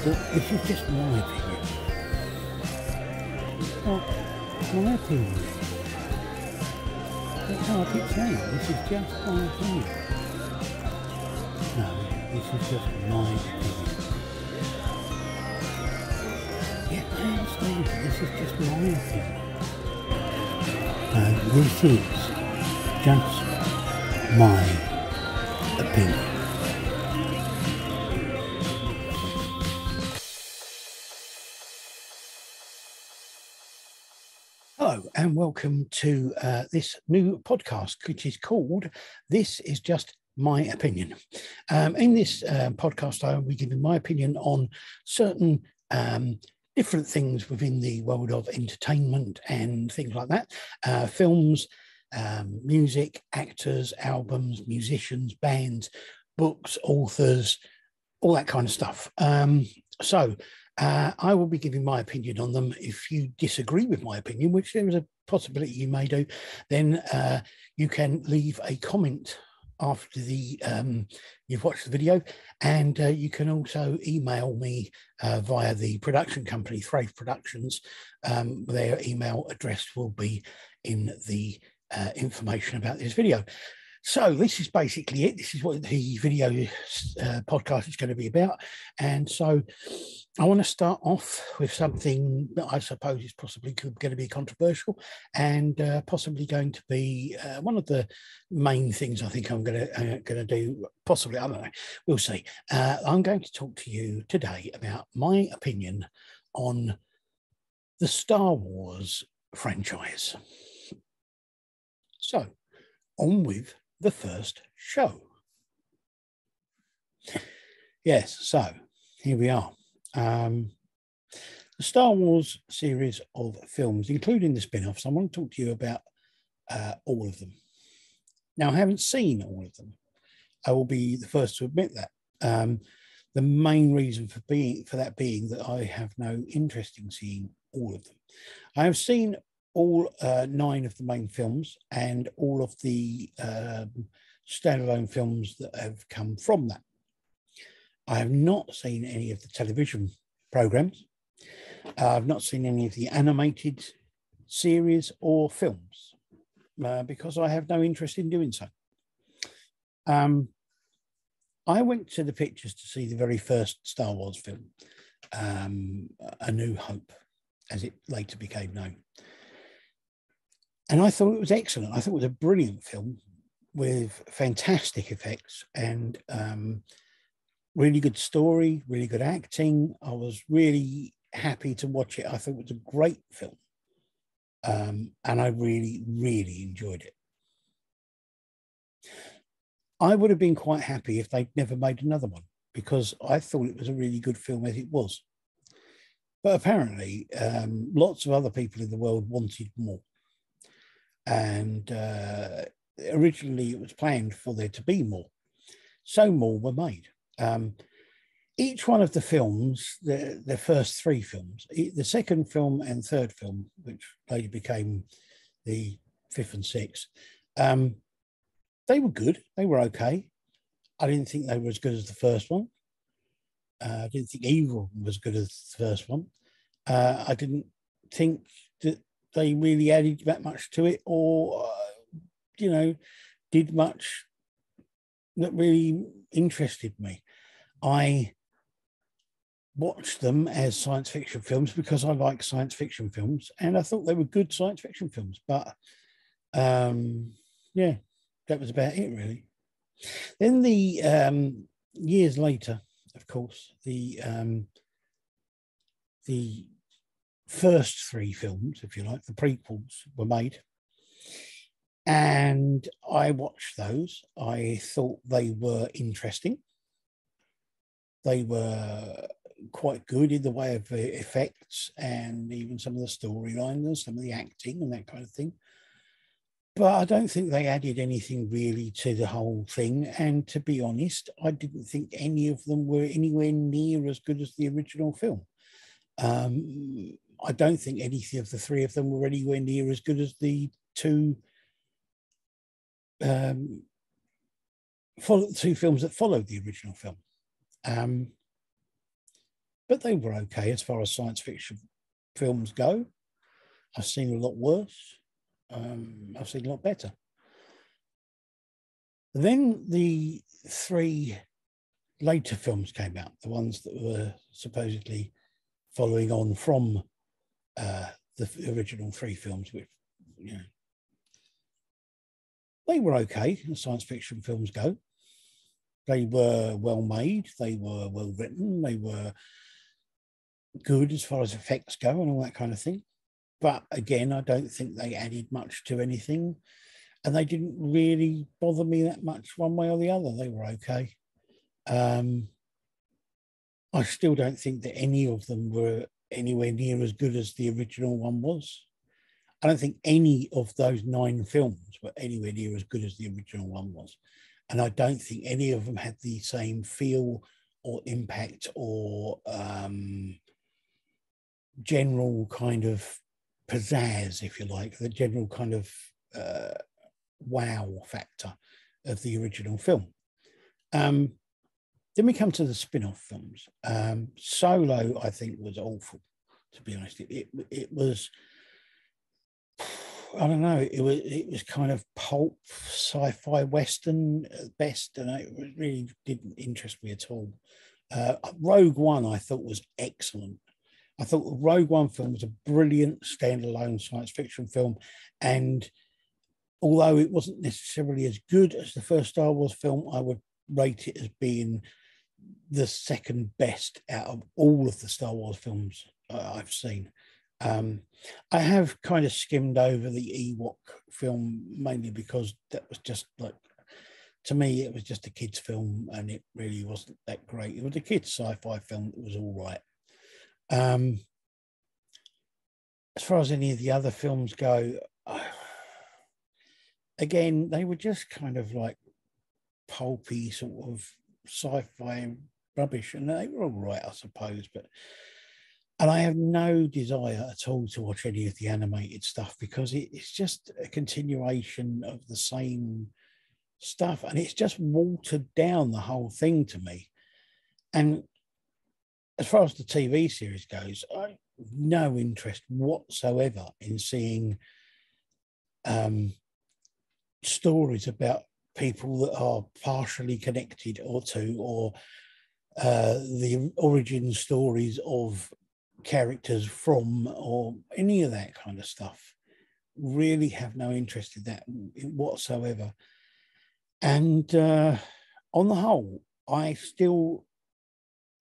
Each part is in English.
But this is just my opinion. Well, my opinion. That's how I keep saying. This is just my opinion. No, this is just my opinion. Yeah, I understand. This is just my opinion. This is just my opinion. Hello and welcome to this new podcast, which is called This Is Just My Opinion. In this podcast, I will be giving my opinion on certain different things within the world of entertainment and things like that. Films, music, actors, albums, musicians, bands, books, authors, all that kind of stuff. I will be giving my opinion on them. If you disagree with my opinion, which there is a possibility you may do, then you can leave a comment after you've watched the video, and you can also email me via the production company, Thrave Productions. Their email address will be in the information about this video. So this is basically it. This is what the video podcast is going to be about. And so I want to start off with something that I suppose is possibly going to be controversial and possibly going to be one of the main things I think I'm going to do. Possibly, I don't know. We'll see. I'm going to talk to you today about my opinion on the Star Wars franchise. So on with the first show. Yes, so here we are. The Star Wars series of films, including the spin-offs. I want to talk to you about all of them. Now, I haven't seen all of them. I will be the first to admit that. The main reason for that being that I have no interest in seeing all of them. I have seen all 9 of the main films and all of the standalone films that have come from that. I have not seen any of the television programs. I've not seen any of the animated series or films because I have no interest in doing so. I went to the pictures to see the very first Star Wars film, A New Hope, as it later became known. And I thought it was excellent. I thought it was a brilliant film with fantastic effects and really good story, really good acting. I was really happy to watch it. I thought it was a great film. And I really, really enjoyed it. I would have been quite happy if they'd never made another one because I thought it was a really good film as it was. But apparently, lots of other people in the world wanted more. And originally it was planned for there to be more. So more were made. Each one of the films, the first 3 films, the second film and third film, which later became the 5th and 6th, they were good. They were okay. I didn't think they were as good as the first one. I didn't think either of them was as good as the first one. I didn't think that they really added that much to it or, did much that really interested me. I watched them as science fiction films because I like science fiction films and I thought they were good science fiction films. But, yeah, that was about it, really. Then the years later, of course, the first 3 films, if you like, the prequels were made. And I watched those. I thought they were interesting. They were quite good in the way of effects and even some of the storylines and some of the acting and that kind of thing. But I don't think they added anything really to the whole thing. And to be honest, I didn't think any of them were anywhere near as good as the original film. I don't think any of the 3 of them were anywhere near as good as the 2 films that followed the original film. but they were okay as far as science fiction films go. I've seen a lot worse. I've seen a lot better. Then the 3 later films came out, the ones that were supposedly following on from the original 3 films, which, you know, they were okay as science fiction films go. They were well made, they were well written, they were good as far as effects go and all that kind of thing. But again, I don't think they added much to anything, and they didn't really bother me that much one way or the other. They were okay. I still don't think that any of them were anywhere near as good as the original one was. I don't think any of those 9 films were anywhere near as good as the original one was. And I don't think any of them had the same feel or impact or general kind of pizzazz, if you like, the general kind of wow factor of the original film. Then we come to the spin-off films. Solo, I think, was awful, to be honest. It was, I don't know, it was kind of pulp sci-fi western at best, and it really didn't interest me at all. Rogue One, I thought, was excellent. I thought the Rogue One film was a brilliant standalone science fiction film, and although it wasn't necessarily as good as the first Star Wars film, I would rate it as being the second best out of all of the Star Wars films I've seen. I have kind of skimmed over the Ewok film, mainly because that was just like, to me, it was just a kid's film and it really wasn't that great. It was a kid's sci-fi film that was all right. As far as any of the other films go, again, they were just kind of like pulpy sort of sci-fi rubbish, and they were all right, I suppose. And I have no desire at all to watch any of the animated stuff because it's just a continuation of the same stuff, and it's just watered down the whole thing to me. And as far as the TV series goes, I have no interest whatsoever in seeing stories about people that are partially connected or the origin stories of characters from, or any of that kind of stuff. Really have no interest in that whatsoever. And on the whole, I still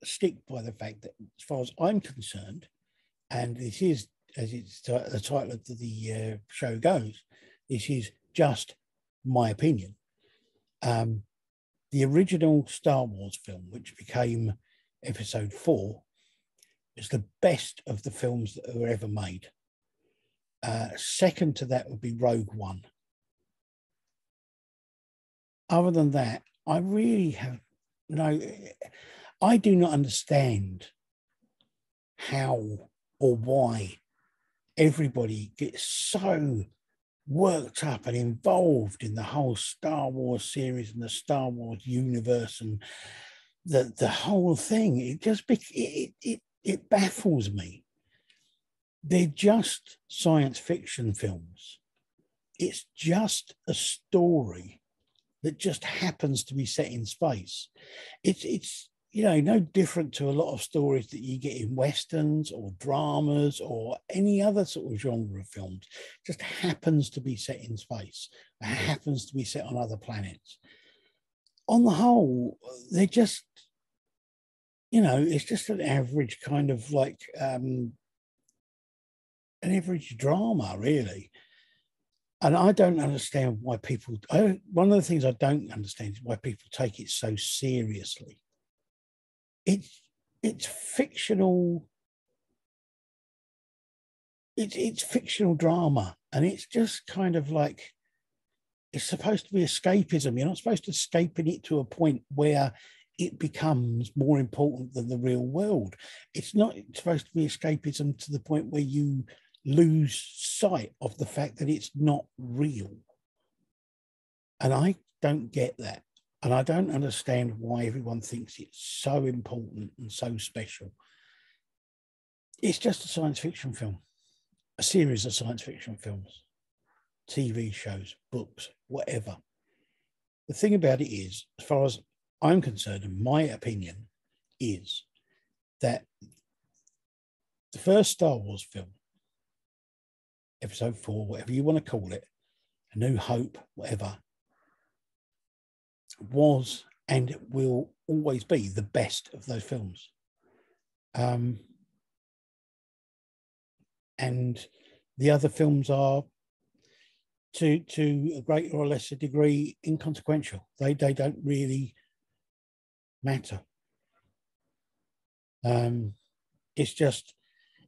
stick by the fact that, as far as I'm concerned, and this is, as it's the title of the show goes, this is just my opinion. The original Star Wars film, which became Episode 4, is the best of the films that were ever made. Second to that would be Rogue One. Other than that, I really have I do not understand how or why everybody gets so worked up and involved in the whole Star Wars series and the Star Wars universe and the whole thing. It just it baffles me. They're just science fiction films. It's just a story that just happens to be set in space. It's no different to a lot of stories that you get in westerns or dramas or any other sort of genre of films. It just happens to be set in space. It happens to be set on other planets. On the whole, they're just, it's just an average kind of like an average drama, really. And I don't understand why people, one of the things I don't understand is why people take it so seriously. It's fictional. It's fictional drama, and it's just kind of like, it's supposed to be escapism. You're not supposed to escape in it to a point where it becomes more important than the real world. It's not supposed to be escapism to the point where you lose sight of the fact that it's not real. And I don't get that. And I don't understand why everyone thinks it's so important and so special. It's just a science fiction film, a series of science fiction films, TV shows, books, whatever. The thing about it is, as far as I'm concerned, and my opinion is that the first Star Wars film, Episode 4, whatever you want to call it, A New Hope, whatever, was and it will always be the best of those films. And the other films are, to a greater or lesser degree, inconsequential. They don't really matter. It's just,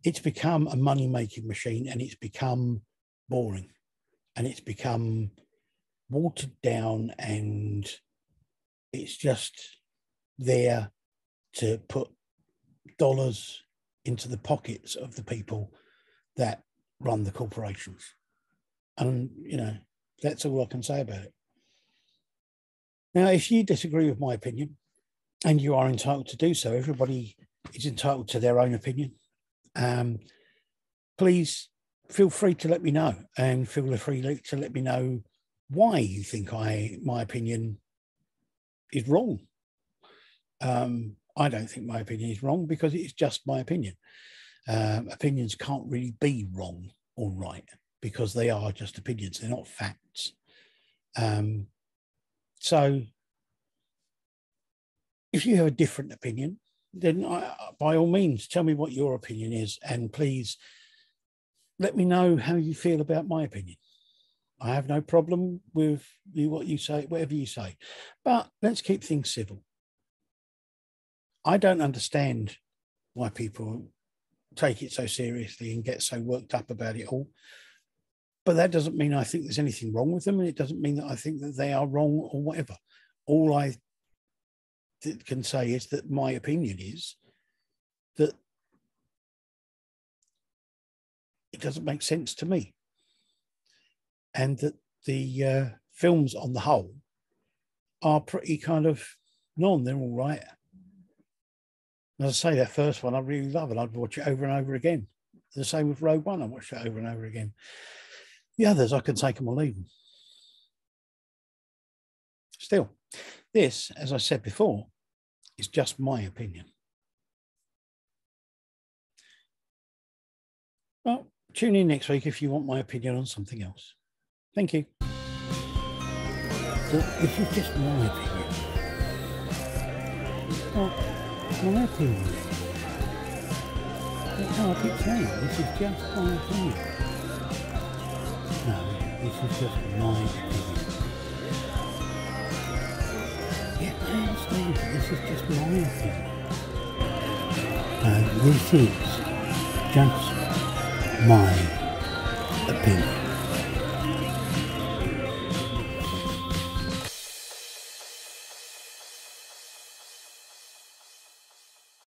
it's become a money-making machine, and it's become boring, and it's become watered down, and it's just there to put dollars into the pockets of the people that run the corporations. And, you know, that's all I can say about it. Now, if you disagree with my opinion, and you are entitled to do so, everybody is entitled to their own opinion. Please feel free to let me know, and feel free to let me know why you think my opinion is wrong. I don't think my opinion is wrong, because it's just my opinion. Opinions can't really be wrong or right, because they are just opinions. They're not facts. So if you have a different opinion, then by all means, tell me what your opinion is, and please let me know how you feel about my opinion. I have no problem with what you say, whatever you say, but let's keep things civil. I don't understand why people take it so seriously and get so worked up about it all. But that doesn't mean I think there's anything wrong with them, and it doesn't mean that I think that they are wrong or whatever. All I can say is that my opinion is that it doesn't make sense to me, and that the films on the whole are pretty kind of they're all right. As I say, that first one I really love, and I'd watch it over and over again. The same with Rogue One, I watched it over and over again. The others, I can take them or leave them. Still, this, as I said before, is just my opinion. Well, tune in next week if you want my opinion on something else. Thank you. So this is just my opinion. Well, my opinion. That's how I keep saying it. This is just my opinion. No, this is just my opinion. Yeah, I understand. This is just my opinion. This is just my opinion.